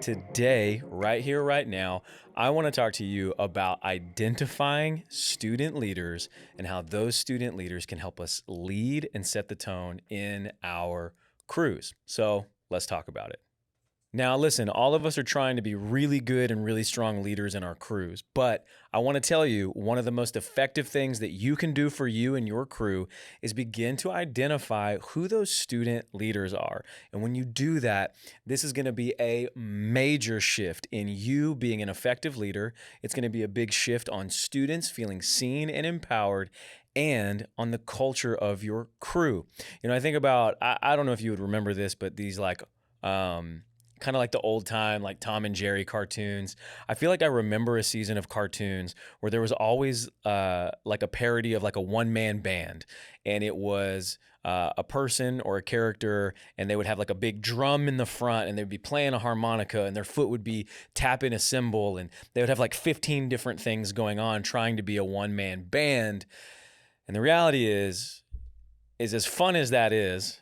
Today, right here, right now, I want to talk to you about identifying student leaders and how those student leaders can help us lead and set the tone in our crews. So let's talk about it. Now, listen, all of us are trying to be really good and really strong leaders in our crews, but I want to tell you one of the most effective things that you can do for you and your crew is begin to identify who those student leaders are. And when you do that, this is going to be a major shift in you being an effective leader. It's going to be a big shift on students feeling seen and empowered and on the culture of your crew. I think about, I don't know if you would remember this, but these kind of like the old time, like Tom and Jerry cartoons. I feel like I remember a season of cartoons where there was always like a parody of like a one-man band, and it was a person or a character, and they would have like a big drum in the front, and they'd be playing a harmonica, and their foot would be tapping a cymbal, and they would have like 15 different things going on trying to be a one-man band. And the reality is as fun as that is,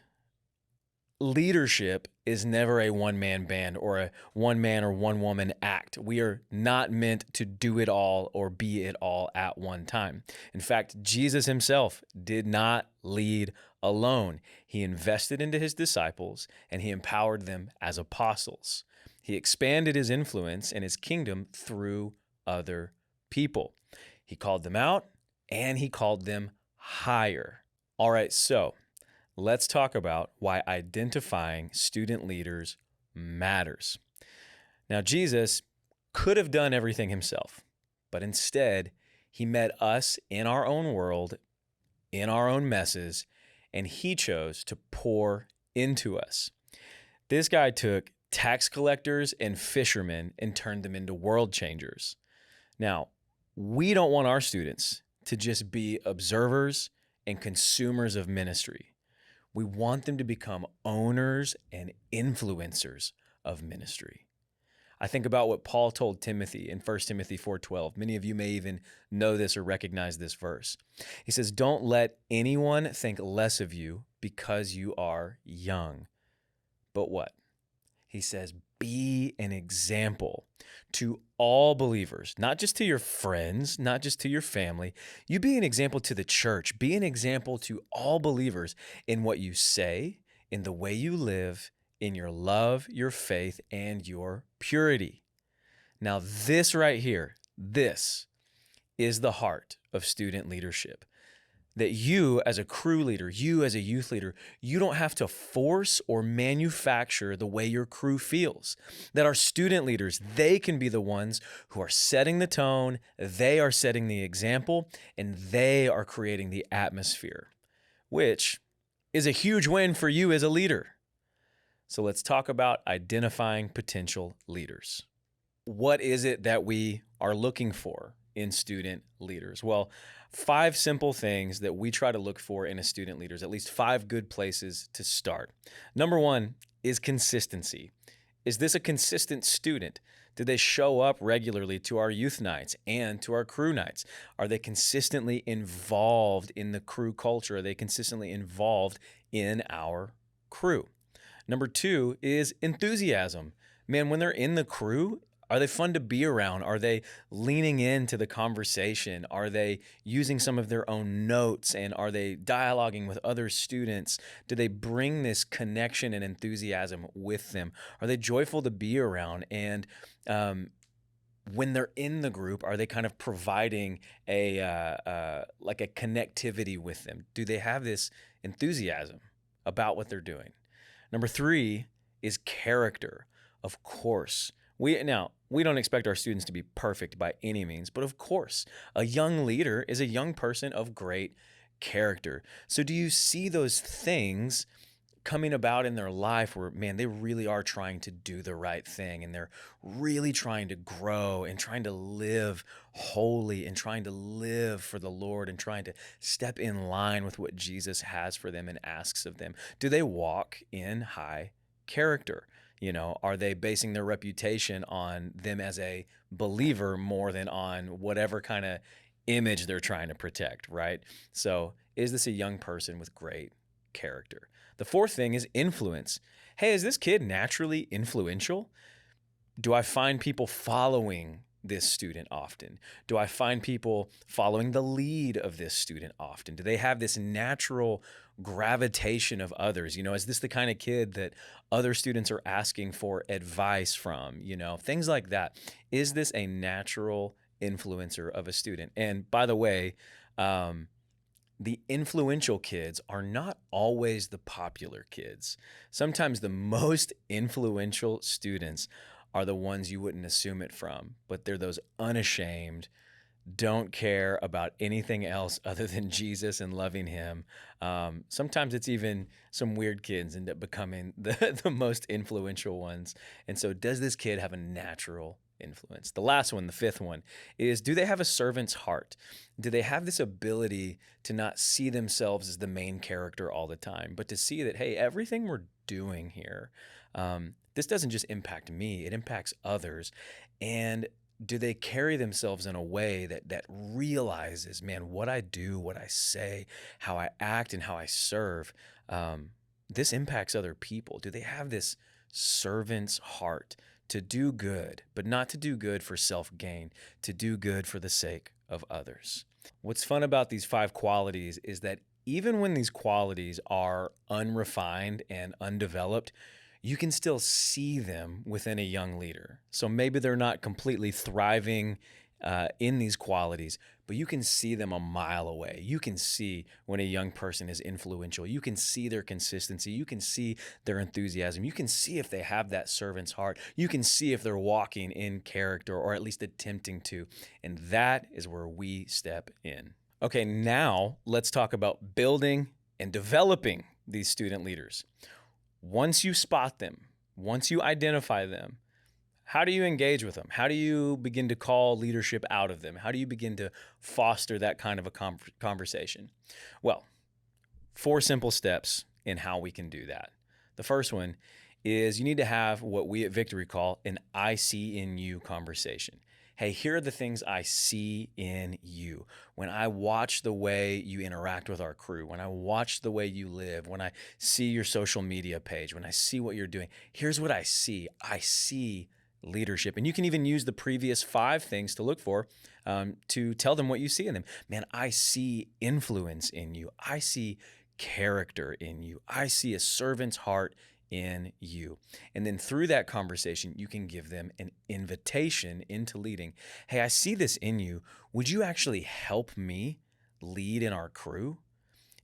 leadership is never a one-man band or a one-man or one-woman act. We are not meant to do it all or be it all at one time. In fact, Jesus himself did not lead alone. He invested into his disciples and he empowered them as apostles. He expanded his influence and his kingdom through other people. He called them out and he called them higher. All right, so let's talk about why identifying student leaders matters. Now, Jesus could have done everything himself, but instead, he met us in our own world, in our own messes, and he chose to pour into us. This guy took tax collectors and fishermen and turned them into world changers. Now, we don't want our students to just be observers and consumers of ministry. We want them to become owners and influencers of ministry. I think about what Paul told Timothy in 1 Timothy 4:12. Many of you may even know this or recognize this verse. He says, "Don't let anyone think less of you because you are young." But what? He says, be an example to all believers, not just to your friends, not just to your family. You be an example to the church. Be an example to all believers in what you say, in the way you live, in your love, your faith, and your purity. Now, this right here, this is the heart of student leadership. That you as a crew leader, you as a youth leader, you don't have to force or manufacture the way your crew feels. That our student leaders, they can be the ones who are setting the tone, they are setting the example, and they are creating the atmosphere, which is a huge win for you as a leader. So let's talk about identifying potential leaders. What is it that we are looking for in student leaders? Well, 5 simple things that we try to look for in a student leader, at least 5 good places to start. Number 1 is consistency. Is this a consistent student? Do they show up regularly to our youth nights and to our crew nights? Are they consistently involved in the crew culture? Are they consistently involved in our crew? Number 2 is enthusiasm. Man, when they're in the crew, are they fun to be around? Are they leaning into the conversation? Are they using some of their own notes? And are they dialoguing with other students? Do they bring this connection and enthusiasm with them? Are they joyful to be around? And when they're in the group, are they kind of providing like a connectivity with them? Do they have this enthusiasm about what they're doing? Number 3 is character. Of course, we don't expect our students to be perfect by any means, but of course, a young leader is a young person of great character. So do you see those things coming about in their life where, man, they really are trying to do the right thing and they're really trying to grow and trying to live holy and trying to live for the Lord and trying to step in line with what Jesus has for them and asks of them? Do they walk in high character? Are they basing their reputation on them as a believer more than on whatever kind of image they're trying to protect, right? So is this a young person with great character? The fourth thing is influence. Hey, is this kid naturally influential? Do I find people following this student often? Do I find people following the lead of this student often? Do they have this natural gravitation of others? Is this the kind of kid that other students are asking for advice from? Things like that. Is this a natural influencer of a student? And by the way, the influential kids are not always the popular kids. Sometimes the most influential students are the ones you wouldn't assume it from, but they're those unashamed, don't care about anything else other than Jesus and loving him. Sometimes it's even some weird kids end up becoming the most influential ones. And so does this kid have a natural influence? The last one, the fifth one, is do they have a servant's heart? Do they have this ability to not see themselves as the main character all the time, but to see that, hey, everything we're doing here, this doesn't just impact me, it impacts others. And do they carry themselves in a way that realizes, man, what I do, what I say, how I act, and how I serve, this impacts other people? Do they have this servant's heart to do good, but not to do good for self-gain, to do good for the sake of others? What's fun about these 5 qualities is that even when these qualities are unrefined and undeveloped, you can still see them within a young leader. So maybe they're not completely thriving in these qualities, but you can see them a mile away. You can see when a young person is influential. You can see their consistency. You can see their enthusiasm. You can see if they have that servant's heart. You can see if they're walking in character or at least attempting to. And that is where we step in. Okay, now let's talk about building and developing these student leaders. Once you spot them, once you identify them, how do you engage with them? How do you begin to call leadership out of them? How do you begin to foster that kind of a conversation? Well, 4 simple steps in how we can do that. The first one is you need to have what we at Victory call an I see in you conversation. Hey, here are the things I see in you. When I watch the way you interact with our crew, when I watch the way you live, when I see your social media page, when I see what you're doing, here's what I see. I see leadership. And you can even use the previous 5 things to look for to tell them what you see in them. Man, I see influence in you. I see character in you. I see a servant's heart in you. And then through that conversation, you can give them an invitation into leading. Hey, I see this in you. Would you actually help me lead in our crew?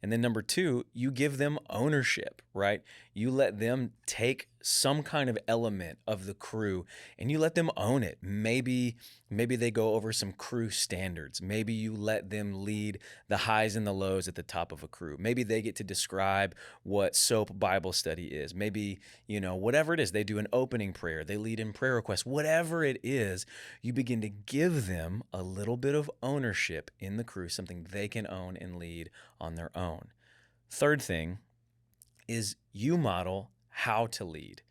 And then number 2, you give them ownership, right? You let them take some kind of element of the crew and you let them own it. Maybe they go over some crew standards. Maybe you let them lead the highs and the lows at the top of a crew. Maybe they get to describe what SOAP Bible study is. Maybe, whatever it is, they do an opening prayer. They lead in prayer requests. Whatever it is, you begin to give them a little bit of ownership in the crew, something they can own and lead on their own. Third thing is you model how to lead.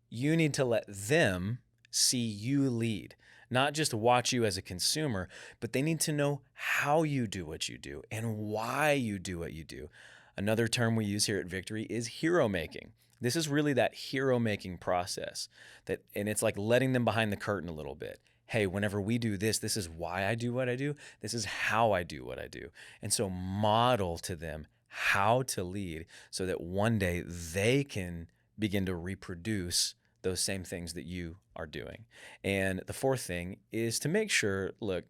You need to let them see you lead, not just watch you as a consumer, but they need to know how you do what you do and why you do what you do. Another term we use here at Victory is hero making. This is really that hero making process and it's like letting them behind the curtain a little bit. Hey, whenever we do this, this is why I do what I do. This is how I do what I do. And so model to them how to lead so that one day they can begin to reproduce those same things that you are doing. And the fourth thing is to make sure, look,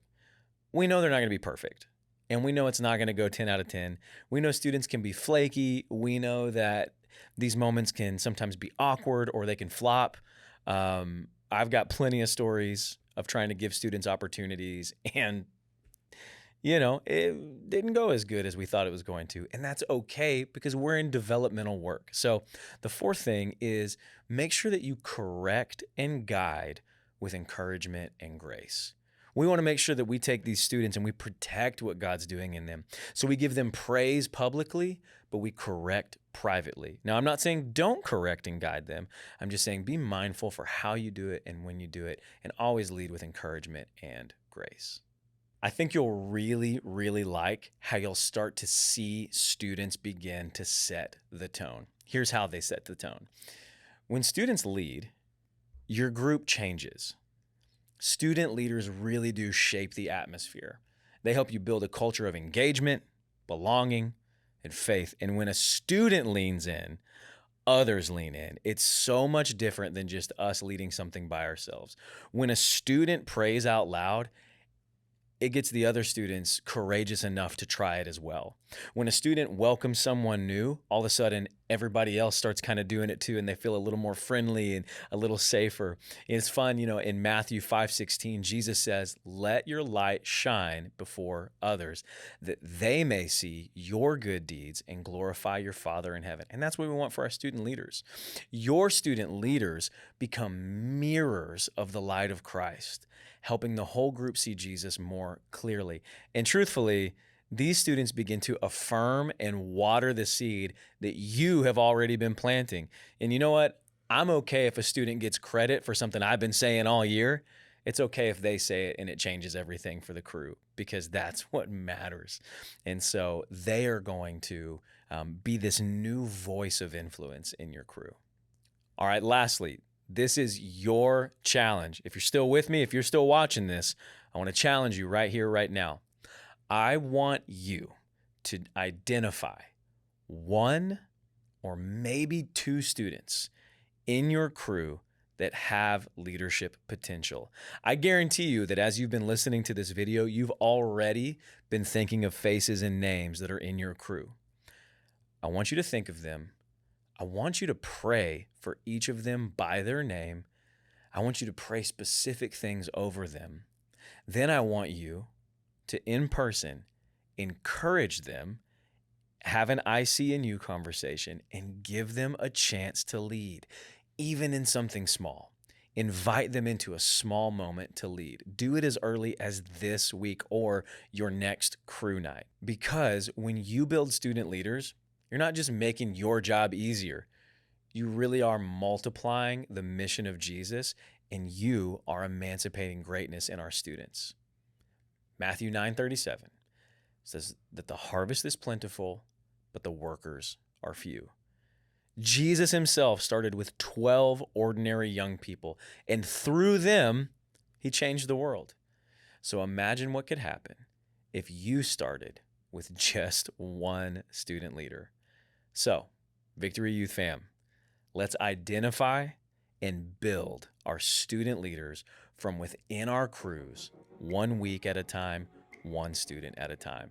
we know they're not going to be perfect. And we know it's not going to go 10 out of 10. We know students can be flaky. We know that these moments can sometimes be awkward or they can flop. I've got plenty of stories of trying to give students opportunities and it didn't go as good as we thought it was going to. And that's okay because we're in developmental work. So the fourth thing is make sure that you correct and guide with encouragement and grace. We want to make sure that we take these students and we protect what God's doing in them. So we give them praise publicly, but we correct privately. Now, I'm not saying don't correct and guide them. I'm just saying be mindful for how you do it and when you do it, and always lead with encouragement and grace. I think you'll really, really like how you'll start to see students begin to set the tone. Here's how they set the tone. When students lead, your group changes. Student leaders really do shape the atmosphere. They help you build a culture of engagement, belonging, and faith. And when a student leans in, others lean in. It's so much different than just us leading something by ourselves. When a student prays out loud, it gets the other students courageous enough to try it as well. When a student welcomes someone new, all of a sudden everybody else starts kind of doing it too, and they feel a little more friendly and a little safer. It's fun, in Matthew 5:16, Jesus says, "Let your light shine before others, that they may see your good deeds and glorify your Father in heaven." And that's what we want for our student leaders. Your student leaders become mirrors of the light of Christ, helping the whole group see Jesus more clearly. And truthfully, these students begin to affirm and water the seed that you have already been planting. And you know what? I'm okay if a student gets credit for something I've been saying all year. It's okay if they say it and it changes everything for the crew, because that's what matters. And so they are going to be this new voice of influence in your crew. All right, lastly, this is your challenge. If you're still with me, if you're still watching this, I want to challenge you right here, right now. I want you to identify one or maybe two students in your crew that have leadership potential. I guarantee you that as you've been listening to this video, you've already been thinking of faces and names that are in your crew. I want you to think of them. I want you to pray for each of them by their name. I want you to pray specific things over them. Then I want you to, in person, encourage them, have an I see in you conversation, and give them a chance to lead, even in something small. Invite them into a small moment to lead. Do it as early as this week or your next crew night. Because when you build student leaders, you're not just making your job easier. You really are multiplying the mission of Jesus, and you are emancipating greatness in our students. Matthew 9:37 says that the harvest is plentiful, but the workers are few. Jesus himself started with 12 ordinary young people, and through them, he changed the world. So imagine what could happen if you started with just one student leader. So, Victory Youth Fam, let's identify and build our student leaders from within our crews, 1 week at a time, one student at a time.